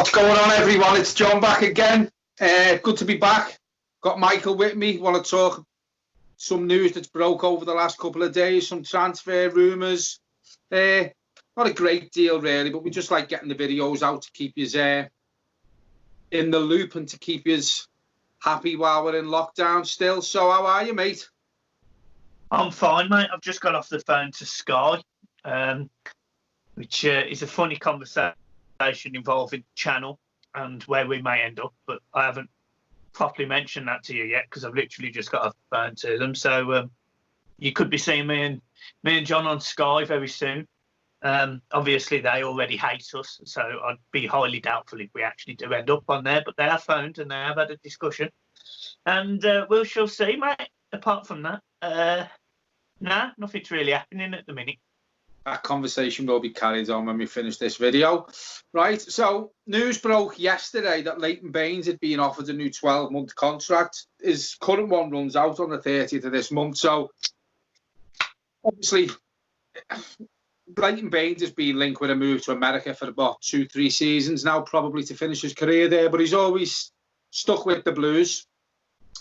What's going on, everyone? It's John back again. Good to be back. Got Michael with me. Want to talk some news that's broke over the last couple of days, some transfer rumours. Not a great deal, really, but we just like getting the videos out to keep you in the loop and to keep you happy while we're in lockdown still. So how are you, mate? I'm fine, mate. I've just got off the phone to Sky, which is a funny conversation involving channel and where we may end up, but I haven't properly mentioned that to you yet because I've literally just got off the phone to them. So you could be seeing me and John on Sky very soon. Obviously, they already hate us, so I'd be highly doubtful if we actually do end up on there, but they have phoned and they have had a discussion. And we shall see, mate. Apart from that, nah, nothing's really happening at the minute. That conversation will be carried on when we finish this video. Right, so news broke yesterday that Leighton Baines had been offered a new 12-month contract. His current one runs out on the 30th of this month, so obviously Leighton Baines has been linked with a move to America for about 2-3 seasons now, probably to finish his career there, but he's always stuck with the Blues,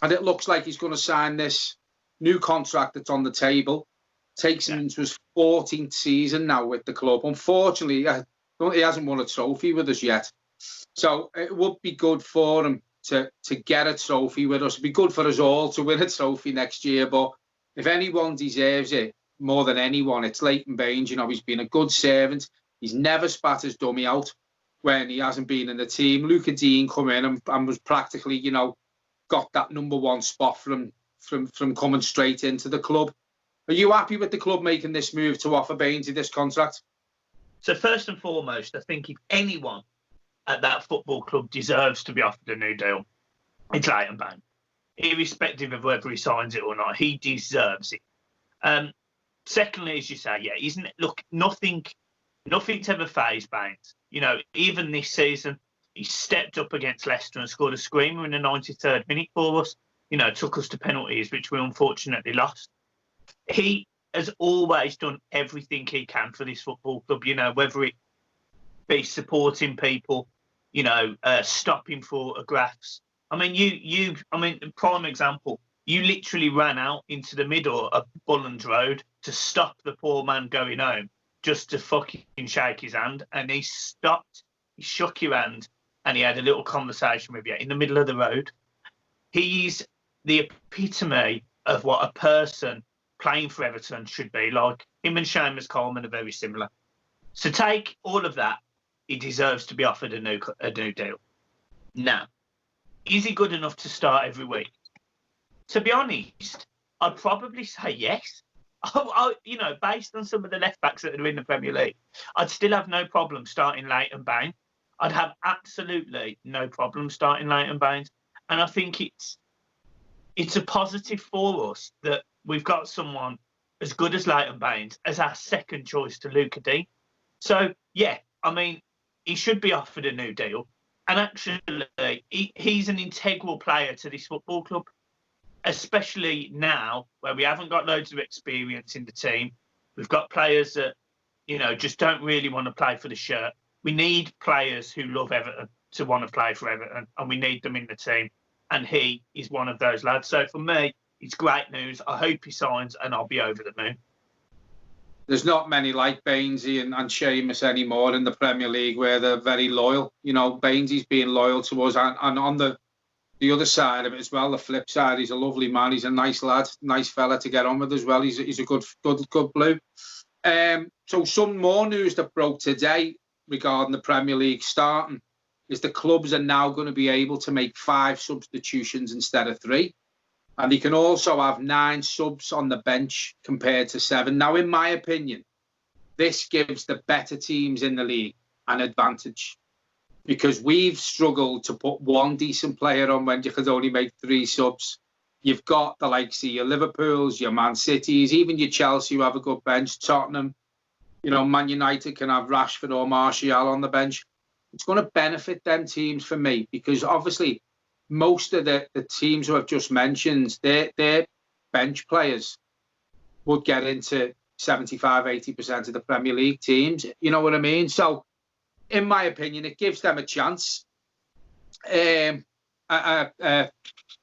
and it looks like he's going to sign this new contract that's on the table. Takes him into his 14th season now with the club. Unfortunately, he hasn't won a trophy with us yet. So it would be good for him to get a trophy with us. It'd be good for us all to win a trophy next year. But if anyone deserves it more than anyone, it's Leighton Baines. You know, he's been a good servant. He's never spat his dummy out when he hasn't been in the team. Luca Dean come in and was practically, you know, got that #1 spot from coming straight into the club. Are you happy with the club making this move to offer Baines this contract? So first and foremost, I think if anyone at that football club deserves to be offered a new deal, it's Leighton Baines. Irrespective of whether he signs it or not, he deserves it. Secondly, as you say, yeah, nothing's ever phased Baines. You know, even this season, he stepped up against Leicester and scored a screamer in the 93rd minute for us. You know, took us to penalties, which we unfortunately lost. He has always done everything he can for this football club, you know, whether it be supporting people, you know, stopping for autographs. I mean, prime example, you literally ran out into the middle of Bullen's Road to stop the poor man going home just to fucking shake his hand. And he stopped, he shook your hand, and he had a little conversation with you in the middle of the road. He's the epitome of what a person playing for Everton should be like. Him and Seamus Coleman are very similar. So take all of that. He deserves to be offered a new deal. Now, is he good enough to start every week? To be honest, I'd probably say yes. You know, based on some of the left backs that are in the Premier League, I'd still have no problem starting Leighton Baines. I'd have absolutely no problem starting Leighton Baines. And I think it's a positive for us that we've got someone as good as Leighton Baines as our second choice to Luca Dean. So, yeah, I mean, he should be offered a new deal. And actually, he's an integral player to this football club, especially now where we haven't got loads of experience in the team. We've got players that, you know, just don't really want to play for the shirt. We need players who love Everton to want to play for Everton, and we need them in the team. And he is one of those lads. So for me, it's great news. I hope he signs, and I'll be over the moon. There's not many like Bainesy and Seamus anymore in the Premier League where they're very loyal. You know, Bainesy's being loyal to us, and on the other side of it as well, the flip side, he's a lovely man. He's a nice lad, nice fella to get on with as well. He's a good blue. So some more news that broke today regarding the Premier League starting is the clubs are now going to be able to make 5 substitutions instead of 3. And he can also have 9 subs on the bench compared to 7. Now, in my opinion, this gives the better teams in the league an advantage because we've struggled to put 1 decent player on when you could only make 3 subs. You've got the likes of your Liverpools, your Man Cities, even your Chelsea who have a good bench, Tottenham. You know, Man United can have Rashford or Martial on the bench. It's going to benefit them teams for me because obviously most of the teams who I've just mentioned, their bench players would get into 75-80% of the Premier League teams. You know what I mean? So in my opinion, it gives them a chance, an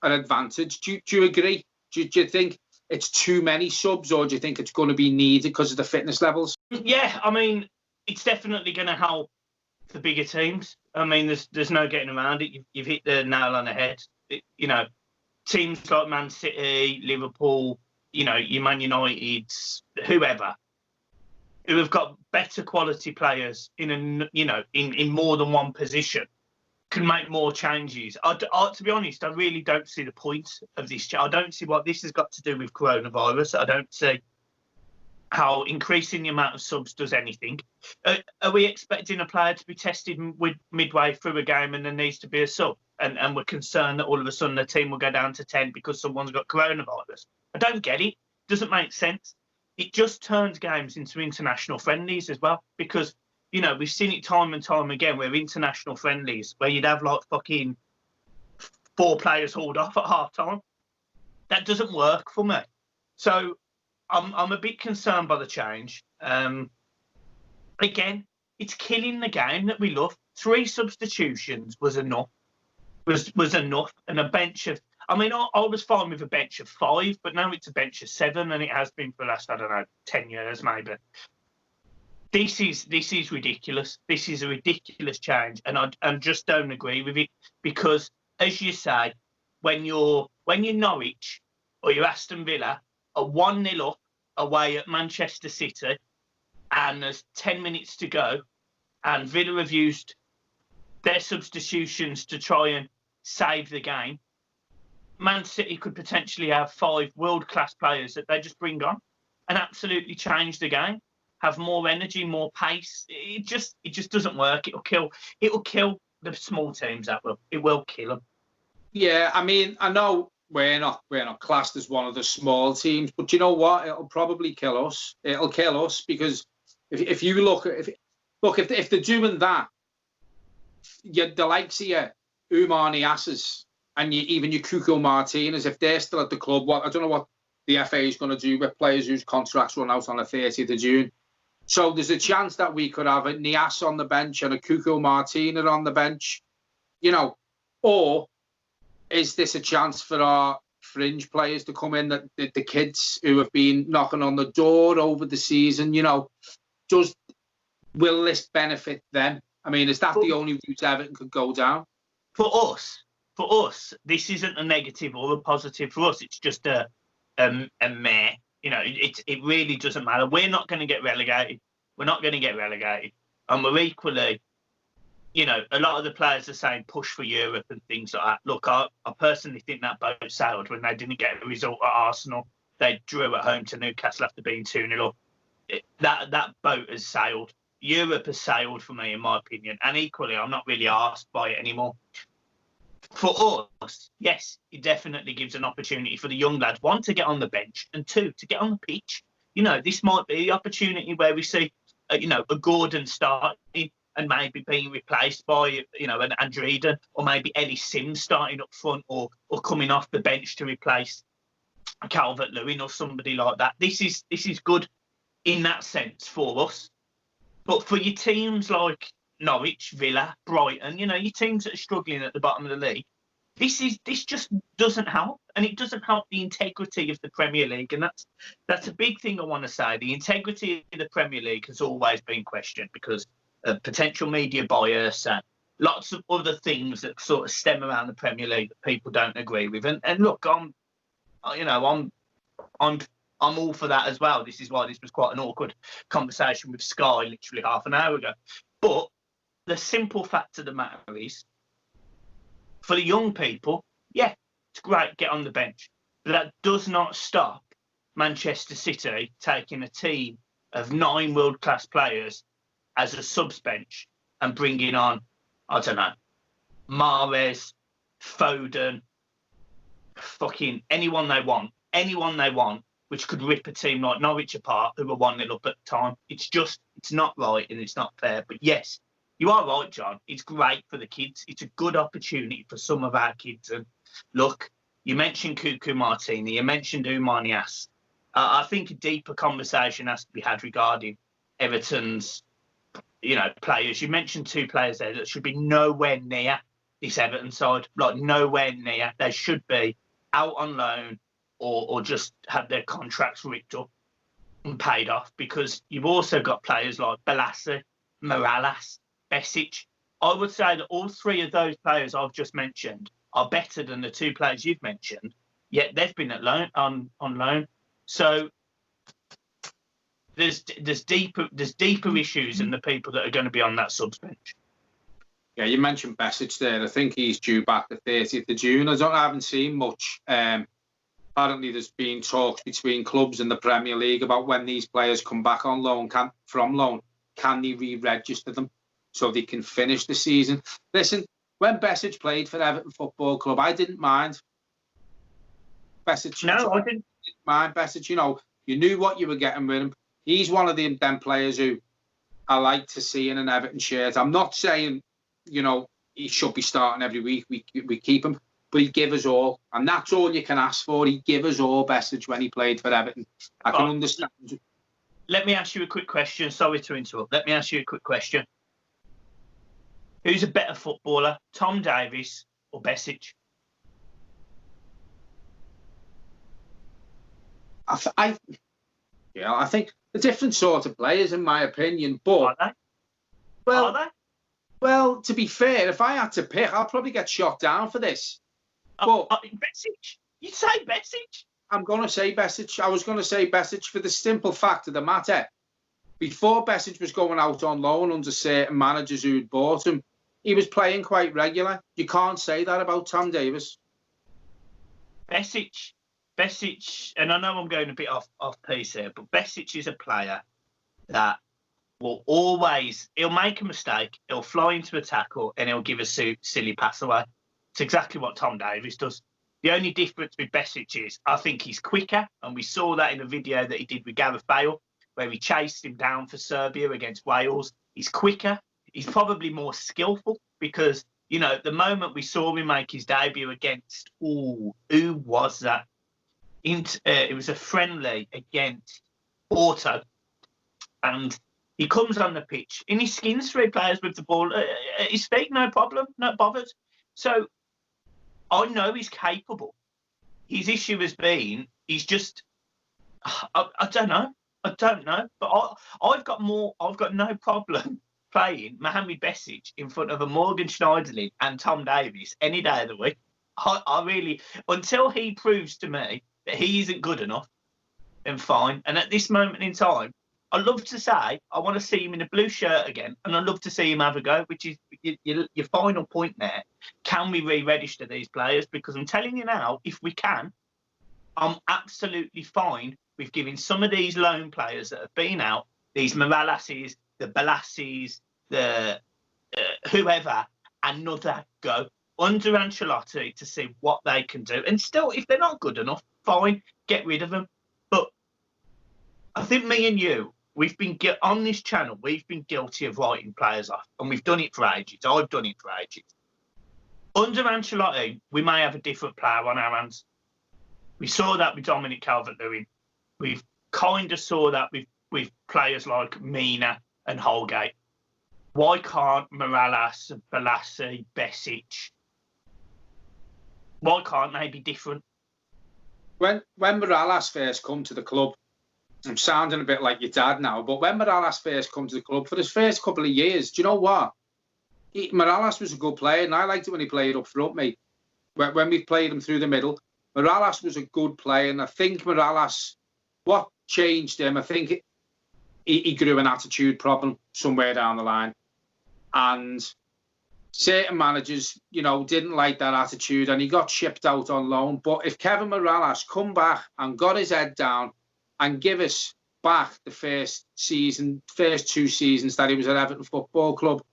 advantage. Do you agree? Do you think it's too many subs, or do you think it's going to be needed because of the fitness levels? Yeah, I mean, it's definitely going to help the bigger teams. I mean, there's no getting around it. You've hit the nail on the head. You know, teams like Man City, Liverpool, you know, your Man United, whoever, who have got better quality players in more than one position, can make more changes. To be honest, I really don't see the point of this. I don't see what this has got to do with coronavirus. I don't see how increasing the amount of subs does anything. Are we expecting a player to be tested midway through a game and there needs to be a sub? And we're concerned that all of a sudden the team will go down to 10 because someone's got coronavirus. I don't get it. Doesn't make sense. It just turns games into international friendlies as well, because, you know, we've seen it time and time again where international friendlies, where you'd have like fucking 4 players hauled off at half time. That doesn't work for me. So I'm a bit concerned by the change. Again, it's killing the game that we love. 3 substitutions was enough. Was enough, and a bench of. I mean, I was fine with a bench of 5, but now it's a bench of 7, and it has been for the last, I don't know, 10 years maybe. This is ridiculous. This is a ridiculous change, and I just don't agree with it, because, as you say, when you're Norwich or you're Aston Villa are 1-0 up away at Manchester City, and there's 10 minutes to go, and Villa have used their substitutions to try and save the game, Man City could potentially have 5 world-class players that they just bring on and absolutely change the game, have more energy, more pace. It just doesn't work. It'll kill the small teams. It will kill them. Yeah, I mean, I know we're not classed as one of the small teams, but you know what? It'll probably kill us. It'll kill us, because if you look at if they're doing that, the likes of your Umar Niasses and even your Cuco Martinez, if they're still at the club, I don't know what the FA is going to do with players whose contracts run out on the 30th of June. So there's a chance that we could have a Niasse on the bench and a Cuco Martinez on the bench, you know, or is this a chance for our fringe players to come in, the kids who have been knocking on the door over the season, you know, will this benefit them? I mean, is that the only route Everton could go down? For us, this isn't a negative or a positive. For us, it's just a meh. You know, it really doesn't matter. We're not going to get relegated. And we're equally, you know, a lot of the players are saying push for Europe and things like that. Look, I personally think that boat sailed when they didn't get a result at Arsenal. They drew at home to Newcastle after being 2-0 up. That boat has sailed. Europe has sailed for me, in my opinion. And equally, I'm not really asked by it anymore. For us, yes, it definitely gives an opportunity for the young lads, 1, to get on the bench, and 2, to get on the pitch. You know, this might be the opportunity where we see, a Gordon starting and maybe being replaced by, an Andrew Eden, or maybe Ellie Sims starting up front, or coming off the bench to replace Calvert-Lewin or somebody like that. This is good in that sense for us. But for your teams like Norwich, Villa, Brighton, your teams that are struggling at the bottom of the league, this just doesn't help, and it doesn't help the integrity of the Premier League, and that's a big thing I want to say. The integrity of the Premier League has always been questioned because of potential media bias and lots of other things that sort of stem around the Premier League that people don't agree with. And look, I'm all for that as well. This is why this was quite an awkward conversation with Sky literally half an hour ago. But the simple fact of the matter is, for the young people, yeah, it's great, get on the bench. But that does not stop Manchester City taking a team of 9 world-class players as a subs bench and bringing on, I don't know, Mahrez, Foden, fucking anyone they want, which could rip a team like Norwich apart, who were 1-0 up at the time. It's not right and it's not fair. But yes, you are right, John. It's great for the kids. It's a good opportunity for some of our kids. And look, you mentioned Cuco Martini, you mentioned Umar Niasse. I think a deeper conversation has to be had regarding Everton's players. You mentioned 2 players there that should be nowhere near this Everton side, like nowhere near. They should be out on loan or just have their contracts ripped up and paid off, because you've also got players like Balassi, Morales, Besic. I would say that all 3 of those players I've just mentioned are better than the 2 players you've mentioned, yet they've been at loan on loan. So there's deeper issues than the people that are going to be on that subs bench. Yeah, you mentioned Besic there. I think he's due back the 30th of June. I haven't seen much. Apparently, there's been talks between clubs in the Premier League about when these players come back on loan, from loan, can they re-register them so they can finish the season? Listen, when Besic played for Everton Football Club, I didn't mind Besic. No, I didn't mind Besic. You knew what you were getting with him. He's one of them players who I like to see in an Everton shirt. I'm not saying, he should be starting every week. We keep him. But he'd give us all. And that's all you can ask for. He'd give us all Besic when he played for Everton. I can understand. Let me ask you a quick question. Sorry to interrupt. Let me ask you a quick question. Who's a better footballer, Tom Davies or Besic? I think they're different sort of players, in my opinion. But Are they? Well, to be fair, if I had to pick, I'll probably get shot down for this. But Besic? You'd say Besic? I'm going to say Besic. I was going to say Besic for the simple fact of the matter. Before Besic was going out on loan under certain managers who'd bought him, he was playing quite regular. You can't say that about Tom Davies. Besic, and I know I'm going a bit off piece here, but Besic is a player that will always, he'll make a mistake, he'll fly into a tackle, and he'll give a silly pass away. It's exactly what Tom Davies does. The only difference with Besic is I think he's quicker, and we saw that in a video that he did with Gareth Bale, where he chased him down for Serbia against Wales. He's quicker. He's probably more skillful because, the moment we saw him make his debut against, who was that? It was a friendly against Porto, and he comes on the pitch and he skins 3 players with the ball at his feet, no problem, not bothered. So I know he's capable. His issue has been he's just I don't know, but I've got no problem playing Mohamed Besic in front of a Morgan Schneiderlin and Tom Davies any day of the week. I really, until he proves to me that he isn't good enough, then fine. And at this moment in time, I love to say I want to see him in a blue shirt again, and I love to see him have a go, which is your final point there. Can we re-register these players? Because I'm telling you now, if we can, I'm absolutely fine with giving some of these loan players that have been out, these Moraleses, the Balassis, the whoever, another go under Ancelotti to see what they can do. And still, if they're not good enough, fine, get rid of them. But I think me and you, we've been on this channel, we've been guilty of writing players off, and we've done it for ages. I've done it for ages. Under Ancelotti, we may have a different player on our hands. We saw that with Dominic Calvert-Lewin. We've kind of saw that with players like Mina and Holgate. Why can't Morales, Balassi, Besic, why can't they be different? When Morales first come to the club, I'm sounding a bit like your dad now, but when Morales first come to the club, for his first couple of years, do you know what? Morales was a good player, and I liked it when he played up front, mate. When we played him through the middle, Morales was a good player, and I think Morales, what changed him, I think he grew an attitude problem somewhere down the line. And certain managers, didn't like that attitude, and he got shipped out on loan. But if Kevin Morales come back and got his head down and give us back the first 2 seasons that he was at Everton Football Club,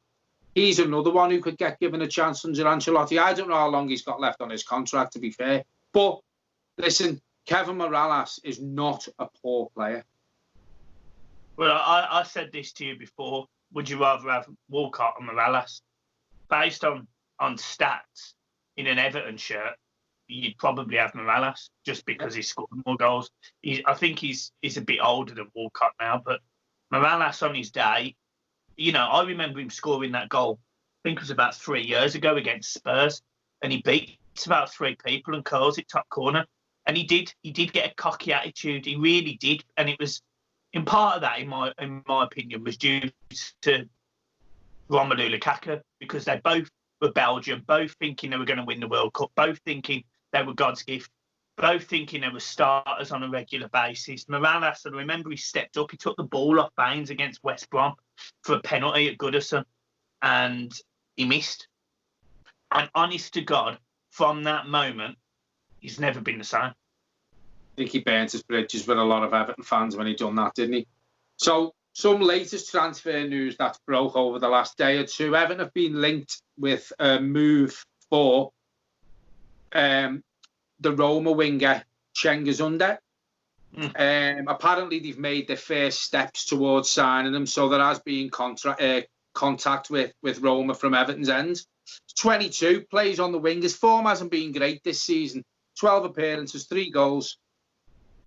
he's another one who could get given a chance under Ancelotti. I don't know how long he's got left on his contract, to be fair. But listen, Kevin Morales is not a poor player. Well, I said this to you before. Would you rather have Walcott or Morales? Based on stats in an Everton shirt, you'd probably have Morales just because he scored more goals. I think he's a bit older than Walcott now, but Morales on his day, you know, I remember him scoring that goal, I think it was about 3 years ago against Spurs, and he beats about 3 people and curls it top corner. And he did get a cocky attitude. He really did. And it was, in part of that, in my opinion, was due to Romelu Lukaku, because they both were Belgium, both thinking they were going to win the World Cup, both thinking they were God's gift, both thinking they were starters on a regular basis. Morales, I remember he stepped up, he took the ball off Baines against West Brom for a penalty at Goodison, and he missed. And honest to God, from that moment, he's never been the same. I think he burnt his bridges with a lot of Everton fans when he done that, didn't he? So, some latest transfer news that's broke over the last day or two. Everton have been linked with a move for the Roma winger, Cengiz. Apparently, they've made their first steps towards signing him, so there has been contact with Roma from Everton's end. 22, plays on the wing. His form hasn't been great this season. 12 appearances, 3 goals.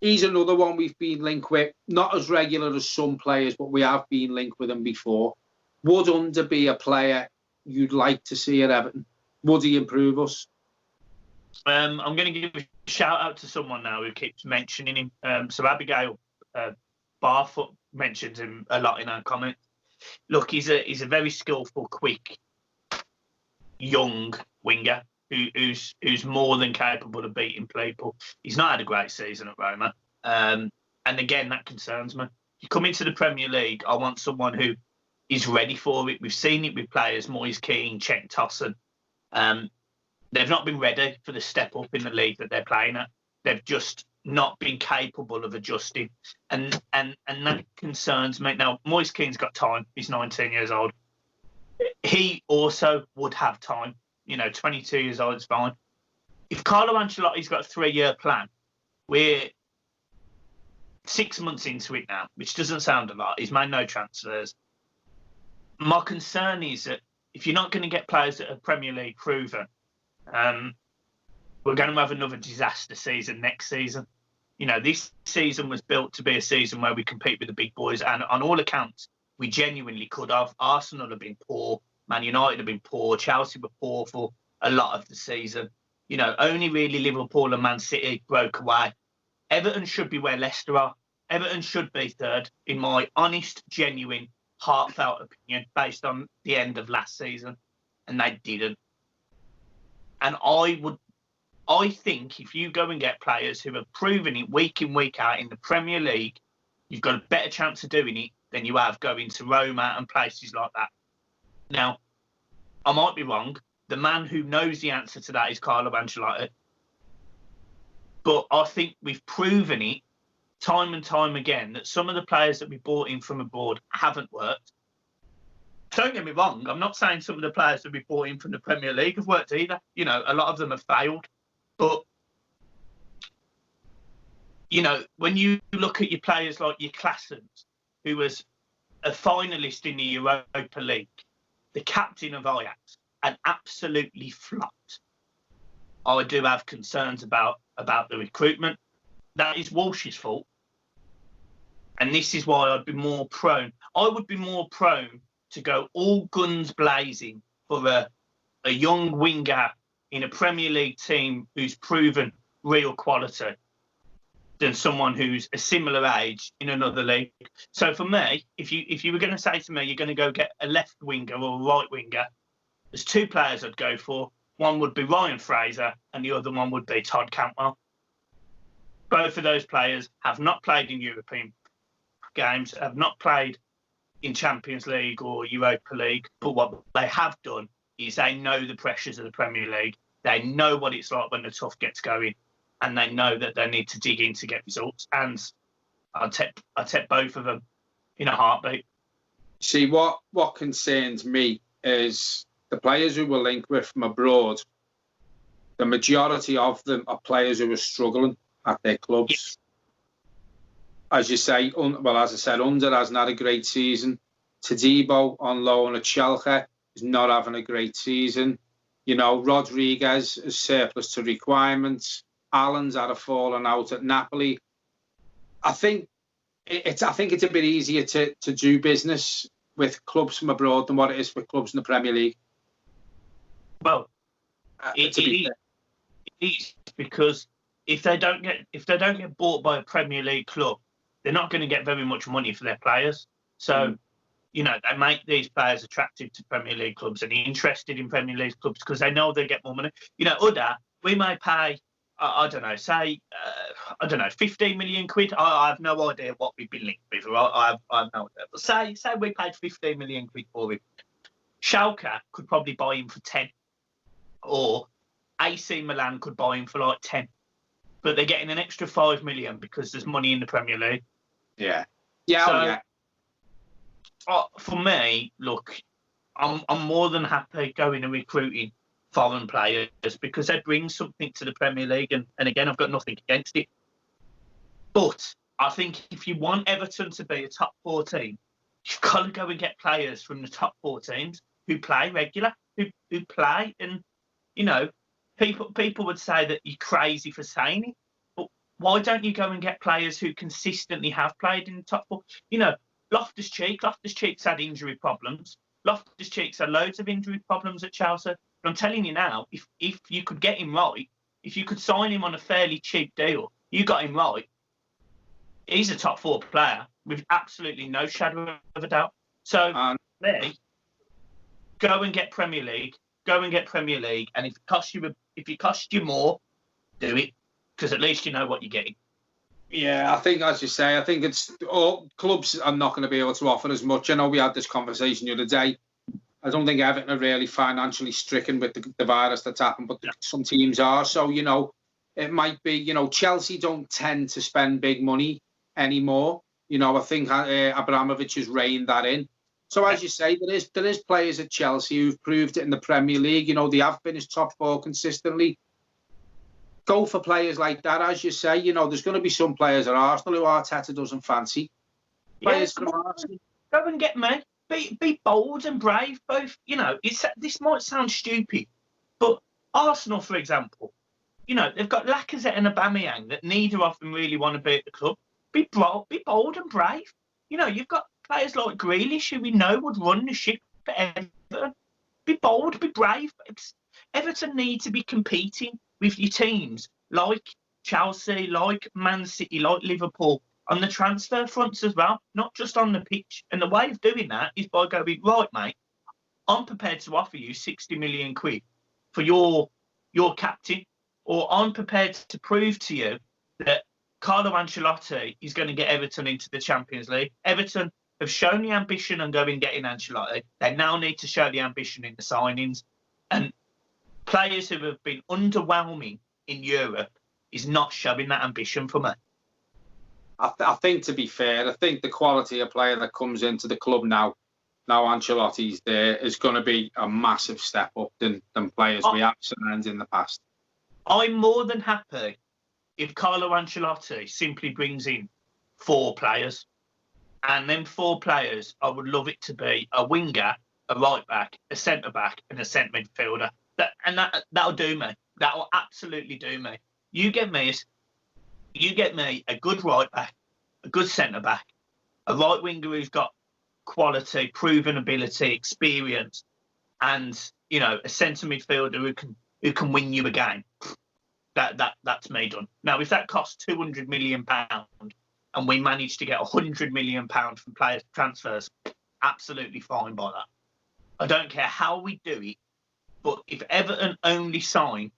He's another one we've been linked with. Not as regular as some players, but we have been linked with him before. Would Under be a player you'd like to see at Everton? Would he improve us? I'm going to give a shout out to someone now who keeps mentioning him. So Abigail Barfoot mentions him a lot in our comments. Look, he's a very skillful, quick, young winger who's more than capable of beating people. He's not had a great season at Roma. And again, that concerns me. You come into the Premier League, I want someone who is ready for it. We've seen it with players, Moise Kean, Cenk Tosun. They've not been ready for the step up in the league that they're playing at. They've just not been capable of adjusting. And that concerns me. Now, Moise Kean's got time. He's 19 years old. He also would have time. 22 years old is fine. If Carlo Ancelotti's got a 3-year plan, we're 6 months into it now, which doesn't sound a lot. He's made no transfers. My concern is that if you're not going to get players that are Premier League proven, we're going to have another disaster season next season. This season was built to be a season where we compete with the big boys, and on all accounts, we genuinely could have. Arsenal have been poor. Man United have been poor. Chelsea were poor for a lot of the season. Only really Liverpool and Man City broke away. Everton should be where Leicester are. Everton should be third, in my honest, genuine, heartfelt opinion, based on the end of last season. And they didn't. And I think if you go and get players who have proven it week in, week out in the Premier League, you've got a better chance of doing it than you have going to Roma and places like that. Now, I might be wrong. The man who knows the answer to that is Carlo Ancelotti. But I think we've proven it time and time again that some of the players that we brought in from abroad haven't worked. Don't get me wrong. I'm not saying some of the players that we brought in from the Premier League have worked either. A lot of them have failed. But, when you look at your players like your Claessens, who was a finalist in the Europa League, the captain of Ajax, and absolutely flopped. I do have concerns about the recruitment. That is Walsh's fault. And this is why I would be more prone to go all guns blazing for a young winger in a Premier League team who's proven real quality than someone who's a similar age in another league. So for me, if you were going to say to me, you're going to go get a left winger or a right winger, there's 2 players I'd go for. One would be Ryan Fraser and the other one would be Todd Cantwell. Both of those players have not played in European games, have not played in Champions League or Europa League, but what they have done is they know the pressures of the Premier League. They know what it's like when the tough gets going, and they know that they need to dig in to get results. And I'll take both of them in a heartbeat. See, what concerns me is the players who were linked with from abroad, the majority of them are players who are struggling at their clubs. Yes. As you say, as I said, Under hasn't had a great season. Todibo on loan at Schalke is not having a great season. Rodriguez is surplus to requirements. Allen's had a falling out at Napoli. I think it's a bit easier to do business with clubs from abroad than what it is with clubs in the Premier League. Well, it is because if they don't get bought by a Premier League club, they're not going to get very much money for their players. So, you know, they make these players attractive to Premier League clubs and interested in Premier League clubs because they know they get more money. You know, we may pay, I don't know, say, 15 million quid. I have no idea what we've been linked with. I have no idea. But say we paid 15 million quid for him. Schalke could probably buy him for 10. Or AC Milan could buy him for like 10. But they're getting an extra 5 million because there's money in the Premier League. Yeah. Yeah, so, for me, look, I'm more than happy going and recruiting foreign players because they bring something to the Premier League. And again, I've got nothing against it. But I think if you want Everton to be a top 4 team, you've got to go and get players from the top 4 teams who play regular, who play. And, you know, people would say that you're crazy for saying it. But why don't you go and get players who consistently have played in the top 4? You know, Loftus-Cheek's had injury problems. Loftus-Cheek's had loads of injury problems at Chelsea. But I'm telling you now, if you could get him right, if you could sign him on a fairly cheap deal, you got him right, he's a top 4 player with absolutely no shadow of a doubt. So, go and get Premier League. Go and get Premier League. And if it costs you more, do it. Because at least you know what you're getting. Yeah, I think, as you say, I think it's all clubs are not going to be able to offer as much. I know we had this conversation the other day. I don't think Everton are really financially stricken with the virus that's happened, but some teams are. So, you know, it might be, you know, Chelsea don't tend to spend big money anymore. You know, I think Abramovich has reined that in. So, as you say, there is players at Chelsea who've proved it in the Premier League. You know, they have finished top 4 consistently. Go for players like that, as you say. You know, there's going to be some players at Arsenal who Arteta doesn't fancy. Players from Arsenal. Go and get me. Be bold and brave, both. You know, this might sound stupid, but Arsenal, for example, you know, they've got Lacazette and Aubameyang that neither of them really want to be at the club. Be bold and brave. You know, you've got players like Grealish who we know would run the ship for Everton. Be bold, be brave. Everton need to be competing with your teams like Chelsea, like Man City, like Liverpool, on the transfer fronts as well, not just on the pitch. And the way of doing that is by going, right, mate, I'm prepared to offer you 60 million quid for your captain, or I'm prepared to prove to you that Carlo Ancelotti is going to get Everton into the Champions League. Everton have shown the ambition and going getting Ancelotti. They now need to show the ambition in the signings. And players who have been underwhelming in Europe is not showing that ambition for me. I think, to be fair, I think the quality of player that comes into the club now Ancelotti's there, is going to be a massive step up than players we have signed in the past. I'm more than happy if Carlo Ancelotti simply brings in 4 players. And then 4 players, I would love it to be a winger, a right back, a centre back, and a centre midfielder. That'll do me. That'll absolutely do me. You get me a good right back, a good centre back, a right winger who's got quality, proven ability, experience, and, you know, a centre midfielder who can win you a game. That's me done. Now, if that costs £200 million and we manage to get £100 million from players transfers, absolutely fine by that. I don't care how we do it, but if Everton only sign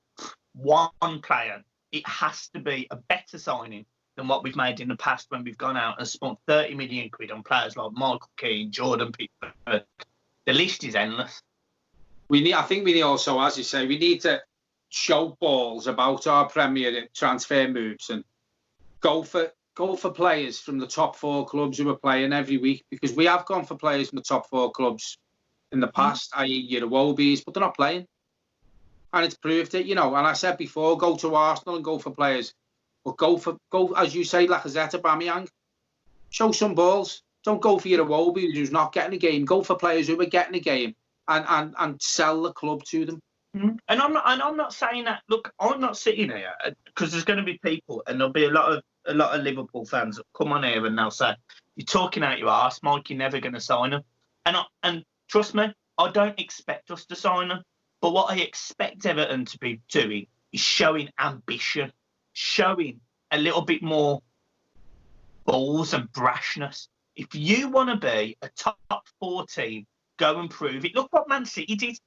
one player, it has to be a better signing than what we've made in the past when we've gone out and spent 30 million quid on players like Michael Keane, Jordan Pickford. The list is endless. I think we also, as you say, we need to show balls about our Premier transfer moves and go for players from the top 4 clubs who are playing every week, because we have gone for players from the top 4 clubs in the past, i.e. your Iwobis, but they're not playing. And it's proved it, you know. And I said before, go to Arsenal and go for players. But go, as you say, Lacazette, Aubameyang. Show some balls. Don't go for your Iwobi who's not getting a game. Go for players who are getting a game and sell the club to them. And I'm not saying that. Look, I'm not sitting here because there's going to be people, and there'll be a lot of Liverpool fans that come on here and they'll say, "You're talking out your arse, Mike. You're never going to sign him." And trust me, I don't expect us to sign them. But what I expect Everton to be doing is showing ambition, showing a little bit more balls and brashness. If you want to be a top 4 team, go and prove it. Look what Man City did.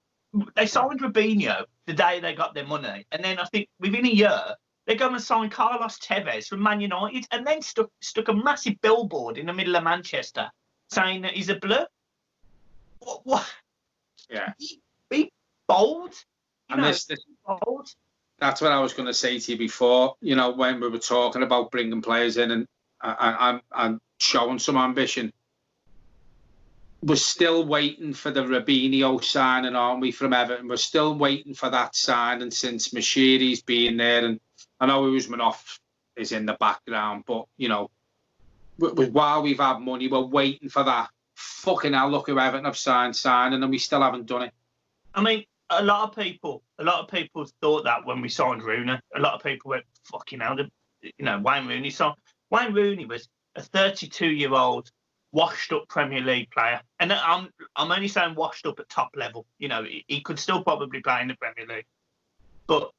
They signed Robinho the day they got their money. And then I think within a year, they go and sign Carlos Tevez from Man United and then stuck a massive billboard in the middle of Manchester saying that he's a blue. What? Yeah. Be bold. Bold. That's what I was going to say to you before, you know, when we were talking about bringing players in and showing some ambition. We're still waiting for the Robinho signing, aren't we, from Everton? We're still waiting for that signing since Mashiri's been there. And I know Usmanov is in the background, but, you know, while we've had money, we're waiting for that. Fucking hell, look who Everton have signing, and we still haven't done it. I mean, a lot of people thought that when we signed Rooney. A lot of people went, fucking hell, you know, Wayne Rooney. So Wayne Rooney was a 32-year-old washed-up Premier League player, and I'm only saying washed up at top level. You know, he could still probably play in the Premier League, but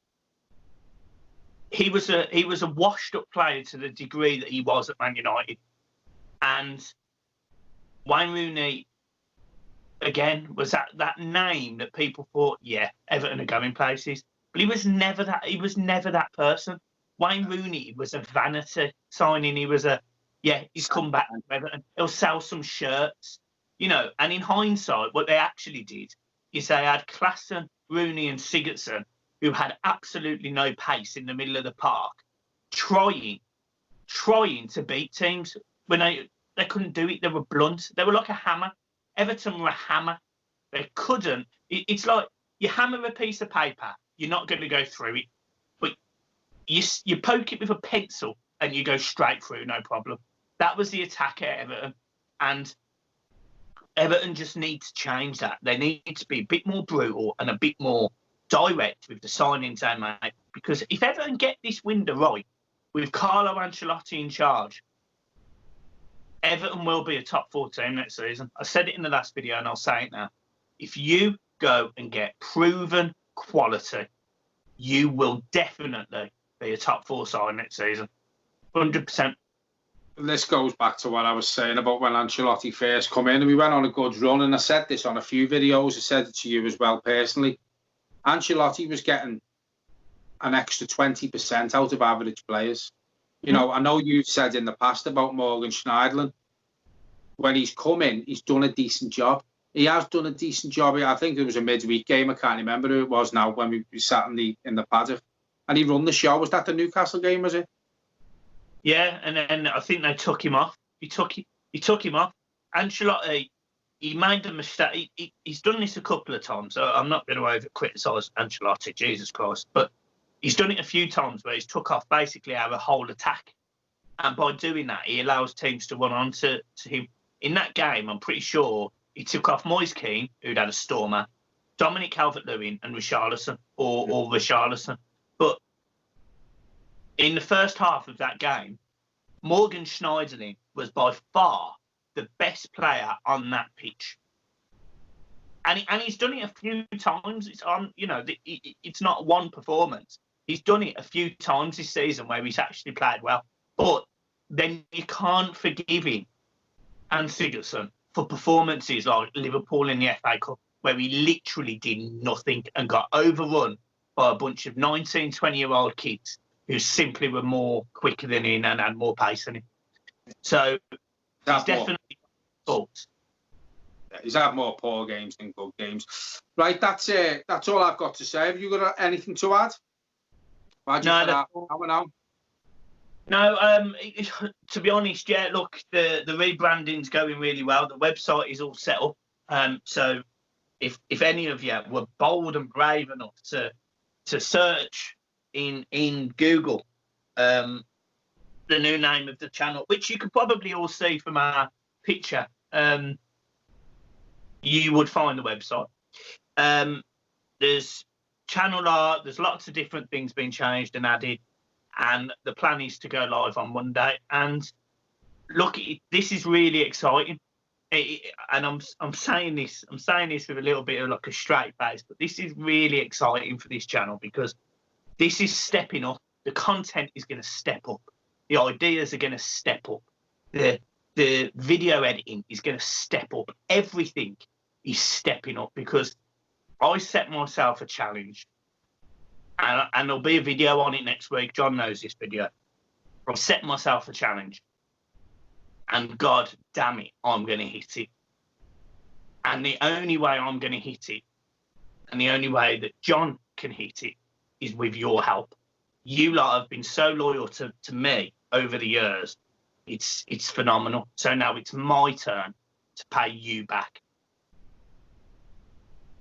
he was a washed-up player to the degree that he was at Man United. And Wayne Rooney, again, was that name that people thought, yeah, Everton are going places, but he was never that. He was never that person. Wayne Rooney was a vanity signing. He was he's come back to Everton. He'll sell some shirts, you know. And in hindsight, what they actually did is they had Klaassen, Rooney and Sigurdsson, who had absolutely no pace in the middle of the park, trying to beat teams when they couldn't do it. They were blunt. They were like a hammer. Everton were a hammer. They couldn't. It's like you hammer a piece of paper, you're not going to go through it. But you poke it with a pencil and you go straight through, no problem. That was the attack at Everton. And Everton just need to change that. They need to be a bit more brutal and a bit more direct with the signings they make. Because if Everton get this window right, with Carlo Ancelotti in charge, Everton will be a top 4 team next season. I said it in the last video and I'll say it now. If you go and get proven quality, you will definitely be a top 4 side next season. 100%. This goes back to what I was saying about when Ancelotti first come in, and we went on a good run, and I said this on a few videos. I said it to you as well personally. Ancelotti was getting an extra 20% out of average players. You know, I know you've said in the past about Morgan Schneiderlin. When he's come in, he's done a decent job. He has done a decent job. I think it was a midweek game. I can't remember who it was now when we sat in the paddock. And he run the show. Was that the Newcastle game, was it? Yeah, and then I think they took him off. He took him off. Ancelotti, he made a mistake. He's done this a couple of times. So I'm not going to over-criticise Ancelotti, Jesus Christ. But he's done it a few times where he's took off basically our whole attack. And by doing that, he allows teams to run on to him. In that game, I'm pretty sure he took off Moise Kean, who'd had a stormer, Dominic Calvert-Lewin and Richarlison, or Richarlison. But in the first half of that game, Morgan Schneiderlin was by far the best player on that pitch. And he's done it a few times. It's on, you know, it's not one performance. He's done it a few times this season where he's actually played well. But then you can't forgive him and Sigurdsson for performances like Liverpool in the FA Cup, where he literally did nothing and got overrun by a bunch of 19, 20-year-old kids who simply were more quicker than him and had more pace than him. So he's definitely fault. He's had more poor games than good games. Right, that's it. That's all I've got to say. Have you got anything to add? No, to be honest, yeah, look, the rebranding's going really well. The website is all set up. So if any of you were bold and brave enough to search in Google the new name of the channel, which you could probably all see from our picture, you would find the website. There's channel art, there's lots of different things being changed and added, and the plan is to go live on Monday. And look, this is really exciting. and I'm saying this with a little bit of like a straight face, but this is really exciting for this channel because this is stepping up. The content is going to step up. The ideas are going to step up. The video editing is going to step up. Everything is stepping up because I set myself a challenge, and there'll be a video on it next week. John knows this video. I've set myself a challenge, and God damn it, I'm going to hit it. And the only way I'm going to hit it, and the only way that John can hit it, is with your help. You lot have been so loyal to me over the years. It's phenomenal. So now it's my turn to pay you back.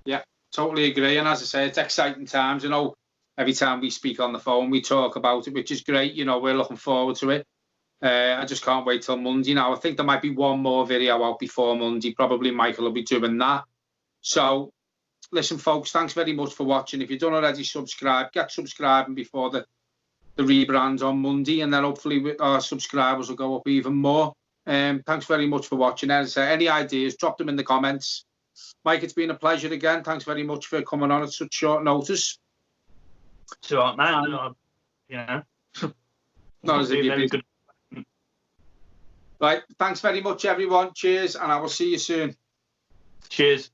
Yeah, totally agree. And as I say, it's exciting times. You know, every time we speak on the phone, we talk about it, which is great. You know, we're looking forward to it. I just can't wait till Monday now. I think there might be one more video out before Monday. Probably Michael will be doing that. So, listen, folks, thanks very much for watching. If you don't already subscribe, get subscribing before the rebrand on Monday, and then hopefully our subscribers will go up even more. Thanks very much for watching. As I say, any ideas, drop them in the comments. Mike, it's been a pleasure again. Thanks very much for coming on at such short notice. It's all right, man. You know, not as if you've been... Right, thanks very much, everyone. Cheers, and I will see you soon. Cheers.